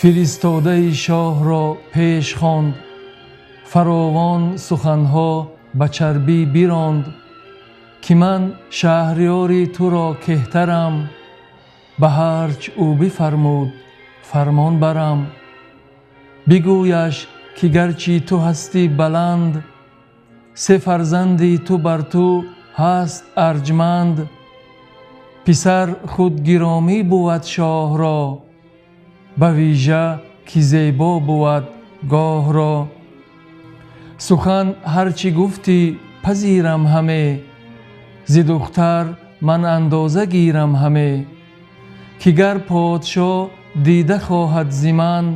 فرستاده شاه را پیش خواند، فراوان سخنها به چربی براند. که من شهریاری تو را کهترم، به هرچ او بفرمود فرمان برم. بگویش که گرچه تو هستی بلند، سه فرزندی تو بر تو هست ارجمند. پسر خود گرامی بود شاه را، به ویژه که زیبا بود گاه را. سخن هرچی گفتی پذیرم همه، ز دختر من اندازه گیرم همه. که گر پادشاه دیده خواهد ز من،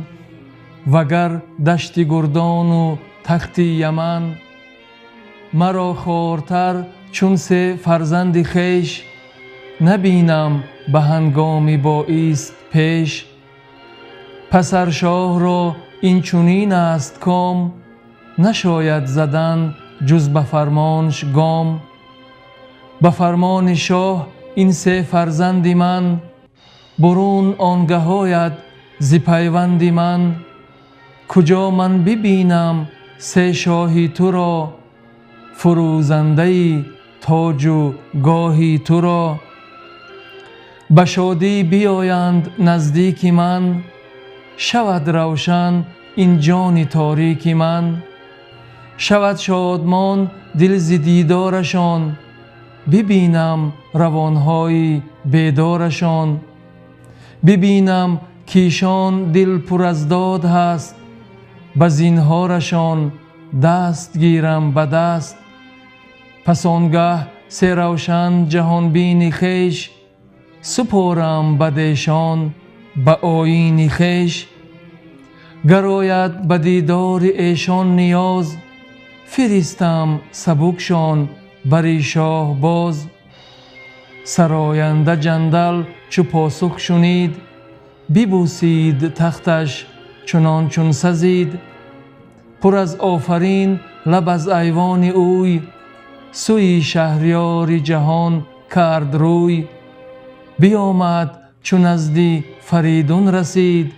وگر دشت گردان و تخت یمن. مرا خوارتر چون سه فرزند خویش، نبینم به هنگام بایست پیش. پسر شاه را این چنین است کام، نشاید زدن جز به فرمانش گام. به فرمان شاه این سه فرزند من، برون آنگه آید ز پیوند من. کجا من ببینم سه شاهی تو را، فروزنده تاج و گاهی تو را. به شادی بیایند نزدیک من، شود روشن این جان تاریک من. شود شادمان دل ز دیدارشان، ببینم روانهای بیدارشان. ببینم کیشان دل پر از داد هست، به زینهارشان دست گیرم به دست. پس آنگه سه روشن جهان بین خویش، سپارم بدیشان به آیین خویش. گر آید به دیدار ایشان نیاز، فرستم سبکشان بر شاه باز. سراینده جندل چو پاسخ شنید، ببوسید تختش چنان چون سزید. پر از آفرین لب از ایوان اوی، سوی شهریار جهان کرد روی. بیامد چون نزد فریدون رسید،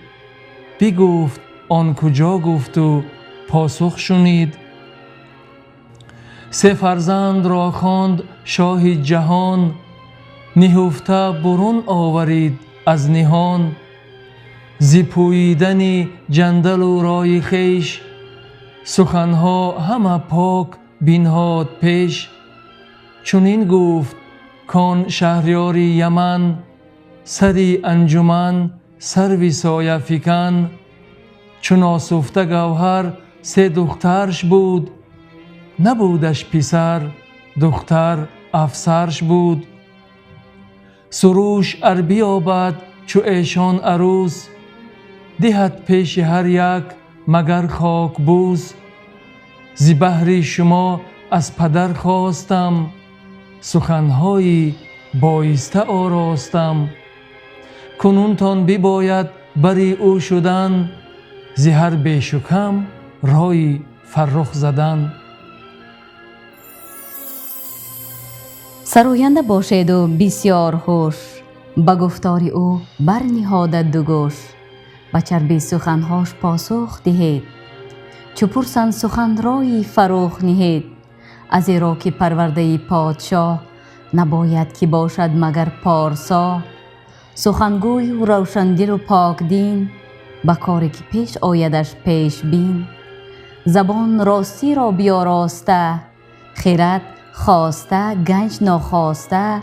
بگفت آن کجا گفت و پاسخ شنید. سه فرزند را خواند شاه جهان، نهفته برون آورید از نهان. ز پوییدن جندل و رای خویش، سخنها همه پاک بنهاد پیش. چنین گفت کان شهریار یمن، سری انجمن سرو سایه فکن. چون آسفته گوهر سه دخترش بود، نبودش پسر دختر افسرش بود. سروش ار بیابد چو ایشان عروس، دهد پیش هر یک مگر خاک بوس. ز بهر شما از پدر خواستم، سخنهایی بایسته آراستم. کنونتان بباید بر او شدن، ز هر بیش و کم رای فرخ زدن. سراینده باشید و بسیار هوش، به گفتار او برنهاده دو گوش. به چربی سخنهاش پاسخ دهید، چو پرسند سخن رای فروخ نهید. ازیرا که پرورده پادشاه، نباید که باشد مگر پارسا. سخنگوی و روشندل و پاک دین، به کاری که پیش آیدش پیش بین. زبان راستی را بیاراسته، خیرت خواسته گنج ناخواسته.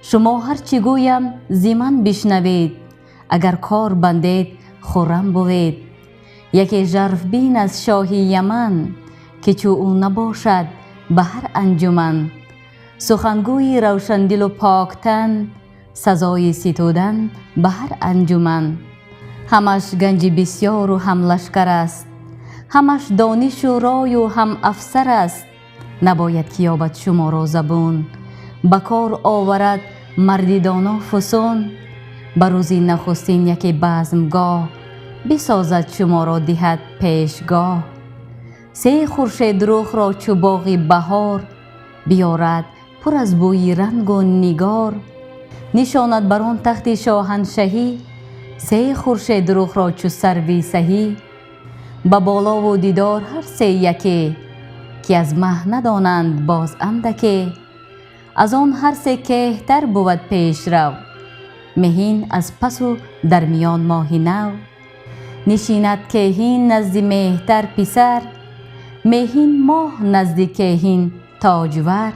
شما هرچی گویم ز من بشنوید، اگر کار بندید خرم بوید. یکی ژرف بین از شاه یمن، که چو او نباشد به هر انجمن. سخنگوی روشندل و پاکتن، سزای ستودن به هر انجمن. همش گنج بسیار و هم لشکر است، همش دانش و رای و هم افسر است. نباید که یابد شما را زبون، به کار آورد مرد دانا فسون. به روزی نخستین یکی بزمگاه، بسازد شما را دهد پیشگاه. سه خورشید رخ را چو باغ بهار، بیارد پر از بوی رنگ و نگار. نشاند بر آن تخت شاهنشهی، سه خورشید رخ را چو سروی سهی، به بالا و دیدار هر سه یکی، که از مه ندانند باز اندکی. از آن هر سه کهتر بود پیش رو، مهین از پس و در میان ماه نو. نشیند کهین نزد مهتر پسر، مهین ماه نزد کهین تاجور.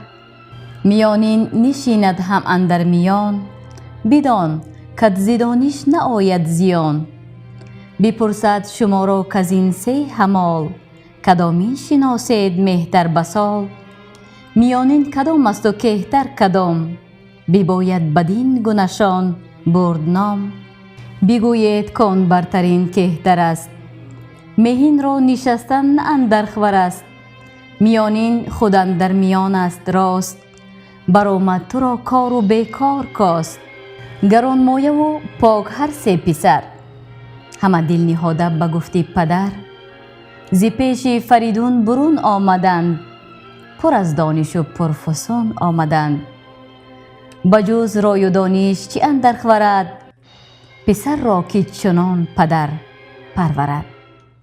میانین نشیند هم اندر میان، بدان کت زدانش نآید زیان. بپرسد شما را کز این سه همال، کدامی شناسید مهتر بسال. میانین کدام است و کهتر کدام، بباید بدین گونه‌شان برد نام. بگویید کان برترین کهتر است، مهین را نشستن نه اندر خور است. میانین خود اندر میان است راست، برآمد تو را کار و بیکار کاست. گرانمایه و پاک هر سه پسر، همه دل نهاده به گفت پدر. ز پیش فریدون برون آمدند، پر از دانش و پرفسون آمدند. بجز رای و دانش چه اندر خورد، پسر را که چنان پدر پرورد.